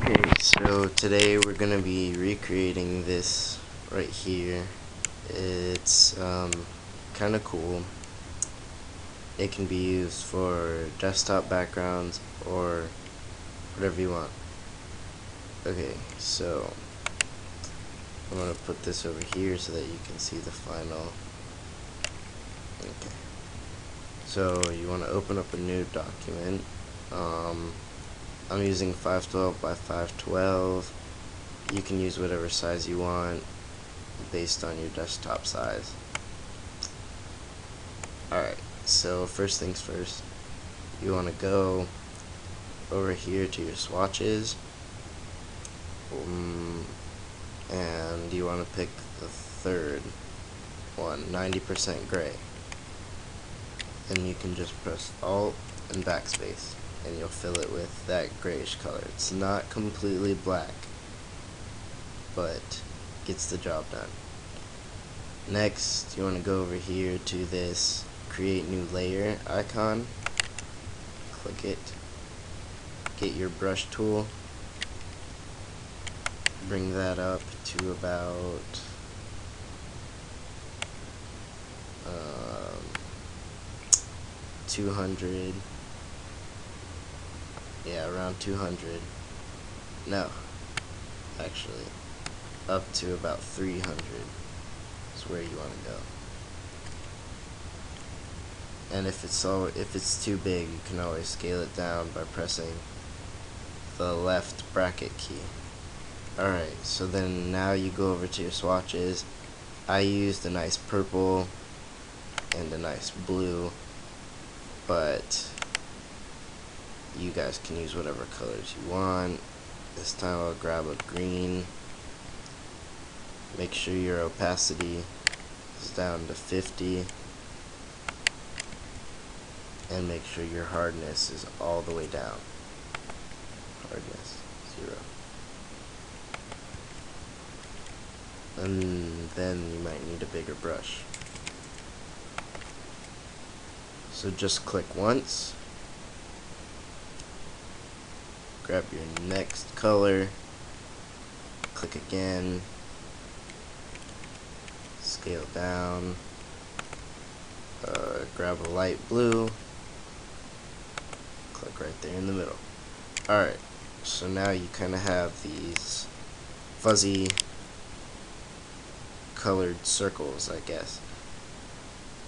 Okay, so today we're gonna be recreating this right here. It's kind of cool. It can be used for desktop backgrounds or whatever you want. Okay, so I'm gonna put this over here so that you can see the final. Okay, so you want to open up a new document. I'm using 512 by 512. You can use whatever size you want based on your desktop size. Alright, so first things first, you want to go over here to your swatches, and you want to pick the third one, 90% gray. And you can just press Alt and backspace, and you'll fill it with that grayish color. It's not completely black, but gets the job done. Next, you want to go over here to this create new layer icon, click it, get your brush tool, bring that up to about 200, yeah, around 200, no, actually, up to about 300 is where you want to go. And if it's too big, you can always scale it down by pressing the left bracket key. Alright, so then now you go over to your swatches. I used a nice purple and a nice blue, but you guys can use whatever colors you want. This time I'll grab a green. Make sure your opacity is down to 50. And make sure your hardness is all the way down. Hardness, 0. And then you might need a bigger brush. So just click once. Grab your next color. Click again. Scale down. Grab a light blue. Click right there in the middle. Alright, so now you kind of have these fuzzy colored circles, I guess.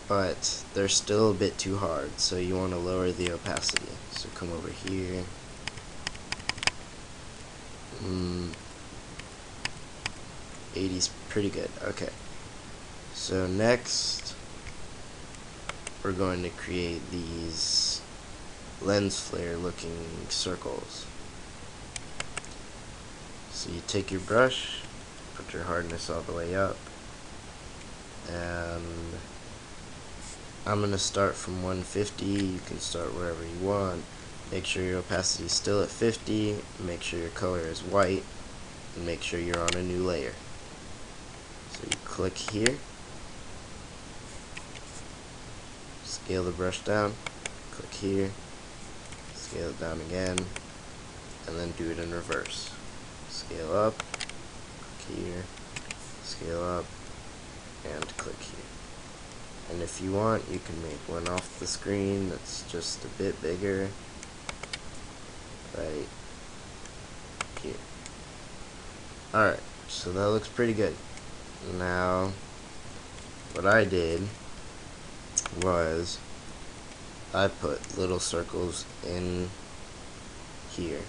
But they're still a bit too hard, so you want to lower the opacity. So come over here. 80's pretty good. Okay. So next, we're going to create these lens flare looking circles. So you take your brush, put your hardness all the way up, and I'm going to start from 150. You can start wherever you want. Make sure your opacity is still at 50, make sure your color is white, and make sure you're on a new layer. So you click here, scale the brush down, click here, scale it down again, and then do it in reverse. Scale up, click here, scale up, and click here. And if you want, you can make one off the screen that's just a bit bigger, right here. Alright, so that looks pretty good. Now, what I did was I put little circles in here.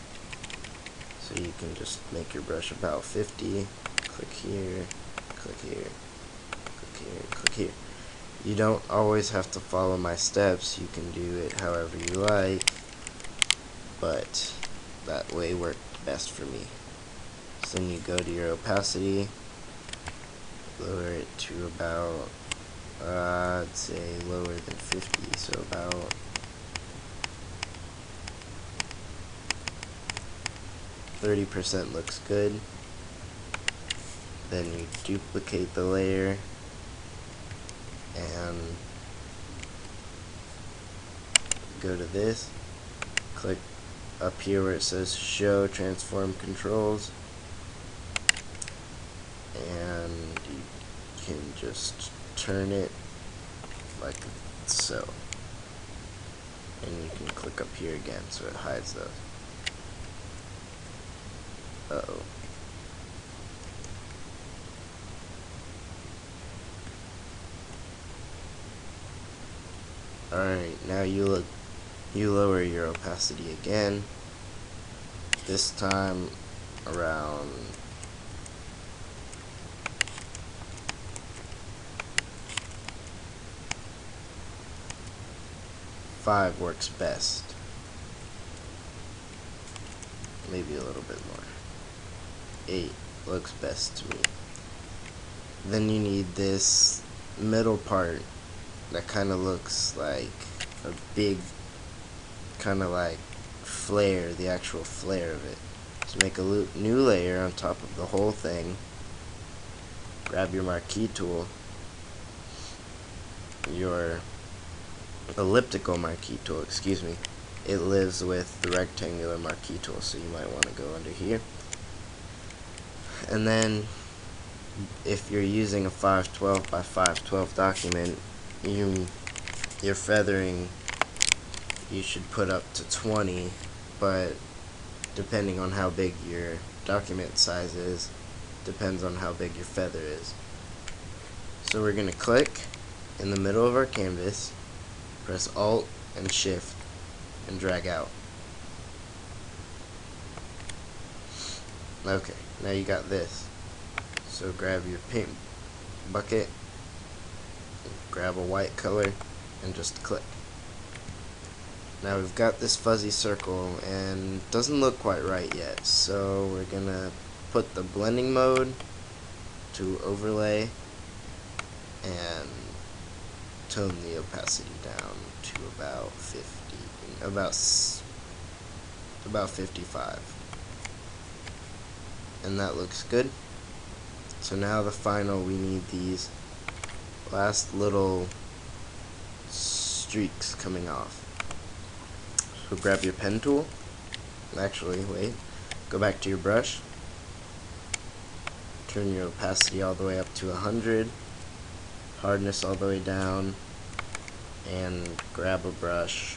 So you can just make your brush about 50, click here, click here, click here, click here. You don't always have to follow my steps, you can do it however you like, but that way worked best for me. So then you go to your opacity, lower it to about, I'd say lower than 50, so about 30% looks good. Then you duplicate the layer and go to this, click up here where it says show transform controls, and you can just turn it like so, and you can click up here again so it hides those. Uh-oh. Alright, now you lower your opacity again, this time around 5 works best. Maybe a little bit more. 8 looks best to me. Then you need this middle part that kind of looks like a big kind of like flare, the actual flare of it. So make a new layer on top of the whole thing. Grab your marquee tool, your elliptical marquee tool, excuse me. It lives with the rectangular marquee tool, so you might want to go under here. And then if you're using a 512 by 512 document, your feathering you should put up to 20, but depending on how big your document size is, depends on how big your feather is. So we're going to click in the middle of our canvas, press Alt and Shift, and drag out. Okay, now you got this. So grab your paint bucket, grab a white color, and just click. Now we've got this fuzzy circle, and it doesn't look quite right yet, so we're gonna put the blending mode to overlay and tone the opacity down to about 55. And that looks good. So now the final, we need these last little streaks coming off. So grab your pen tool. Actually, wait. Go back to your brush. Turn your opacity all the way up to 100. Hardness all the way down. And grab a brush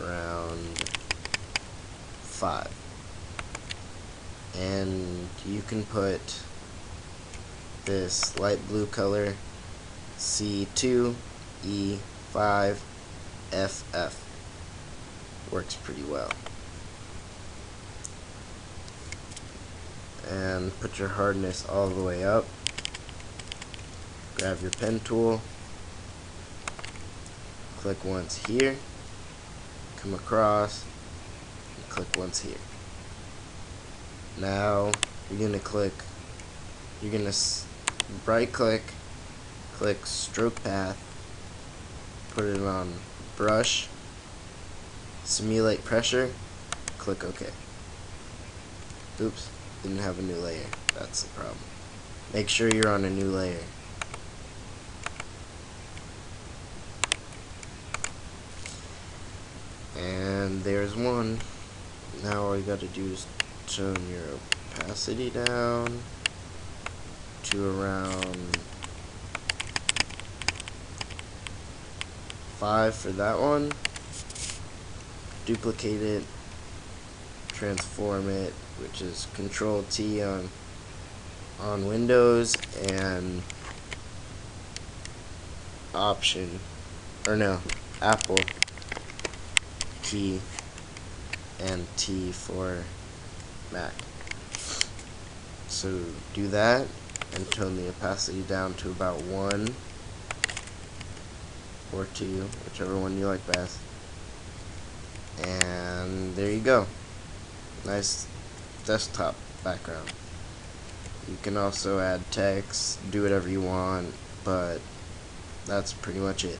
around 5. And you can put this light blue color C2E5FF. Works pretty well. And put your hardness all the way up. Grab your pen tool. Click once here. Come across. And click once here. Now you're going to right click, click stroke path, put it on brush, simulate pressure, click OK. Oops, didn't have a new layer. That's the problem. Make sure you're on a new layer. And there's one. Now all you got to do is tone your opacity down to around 5 for that one. Duplicate it, transform it, which is Control T on Windows, and Apple key and T for Mac. So do that and tone the opacity down to about 1 or 2, whichever one you like best. And there you go. Nice desktop background. You can also add text, do whatever you want, but that's pretty much it.